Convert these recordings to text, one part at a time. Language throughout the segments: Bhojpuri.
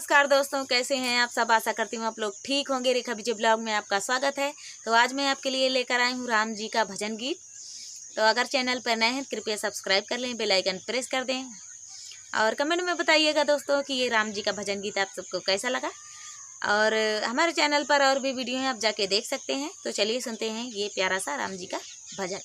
नमस्कार दोस्तों, कैसे हैं आप सब। आशा करती हूँ आप लोग ठीक होंगे। रेखा विजय ब्लॉग में आपका स्वागत है। तो आज मैं आपके लिए लेकर आई हूँ राम जी का भजन गीत। तो अगर चैनल पर नए हैं कृपया सब्सक्राइब कर लें, बेल आइकन प्रेस कर दें और कमेंट में बताइएगा दोस्तों कि ये राम जी का भजन गीत आप सबको कैसा लगा। और हमारे चैनल पर और भी वीडियो हैं, आप जाके देख सकते हैं। तो चलिए सुनते हैं ये प्यारा सा राम जी का भजन।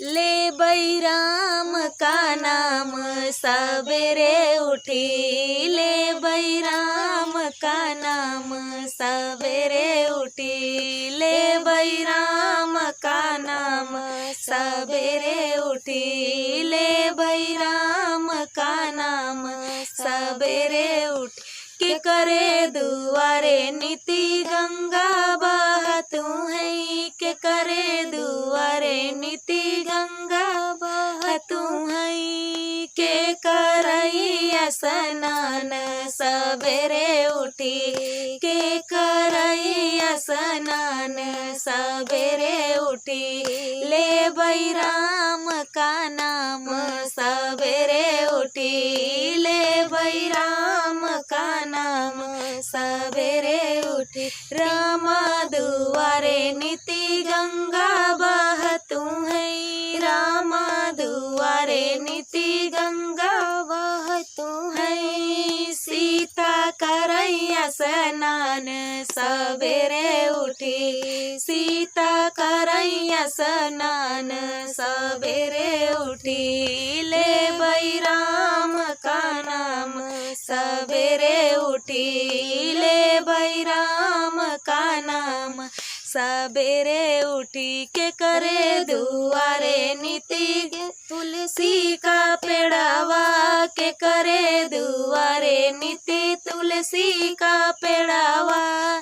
ले बई राम का नाम सवेरे उठी, ले बई राम का नाम सवेरे उठी, ले बई राम का नाम सवेरे उठी, ले बई राम का नाम सवेरे उठी। के करे दुआरे नीति गंगा बहतू है, के करे दुआरे नीति गंगा बहतू है, के करई स्नान सवेरे उठी, के करई स्नान सवेरे उठी, ले बई राम का नाम सवेरे उठी, ले बई राम का नाम सवेरे उठी। राम दुआरे नीति गंगा बहतू है, राम दुआरे नीति गंगा बहतू है, सीता करैया स्नान सवेरे उठी, सीता करैया स्नान सवेरे उठी, ले बई राम का नाम सवेरे उठी, ले बई राम का नाम सवेरे उठी, के करे दुआरे नीति तुलसी का पेड़ावा, के करे दुआरे नीति तुलसी का पेड़ावा,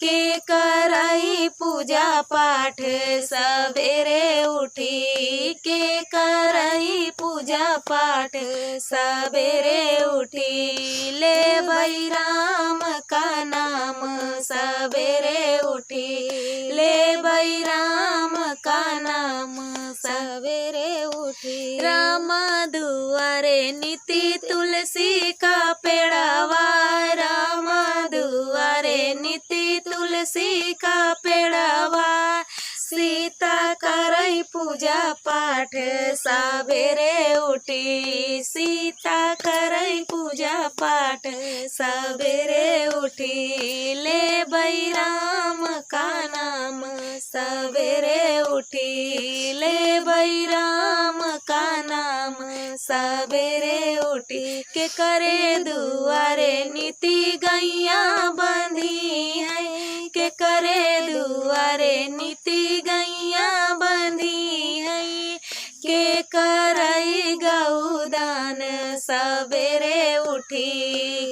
के करई पूजा पाठ सवेरे उठी, के करई पूजा पाठ सवेरे उठी, ले बई राम का नाम सवेरे उठी, ले बई राम का नाम सवेरे उठी। राम दुआरे नीति तुलसी का पेड़ावा, राम दुआरे नीति तुलसी का पेड़ावा, सीता करई पूजा पाठ सवेरे उठी, सीता करई पूजा पाठ सवेरे उठी, ले बई राम का नाम सवेरे उठी, ले बई राम का नाम सवेरे उठी, के करे दुआरे नीति गैया बंधी है, के करे दुआरे नीति गैया बंधी है, के करई गौदान सवेरे उठी,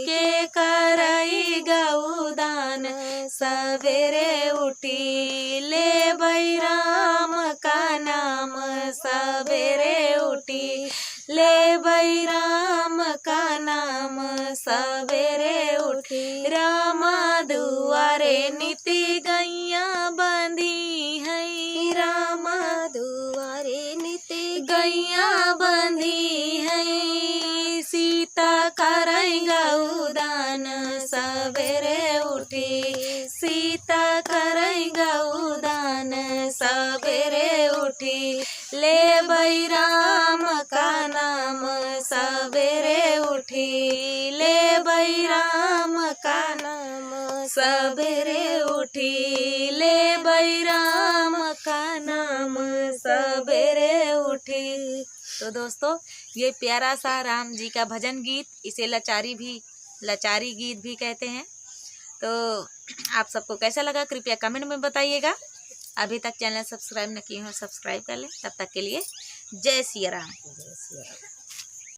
के करई गौदान सवेरे उठी, ले बई राम का नाम सवेरे उठी, ले बई राम का नाम सवेरे उठी। राम दुआरे नीति गैया बंधी है, राम दुआरे नीति गैया बंधी है, सीता करई गौदान सवेरे उठी, सीता करई गौदान सवेरे उठी, ले बई राम का नाम सवेरे उठी, ले बई राम का नाम सवेरे उठी, ले बई राम का नाम सवेरे उठी। तो दोस्तों ये प्यारा सा राम जी का भजन गीत, इसे लाचारी गीत भी कहते हैं। तो आप सबको कैसा लगा कृपया कमेंट में बताइएगा। अभी तक चैनल सब्सक्राइब न किए हो सब्सक्राइब कर लें। तब तक के लिए जय सिया राम।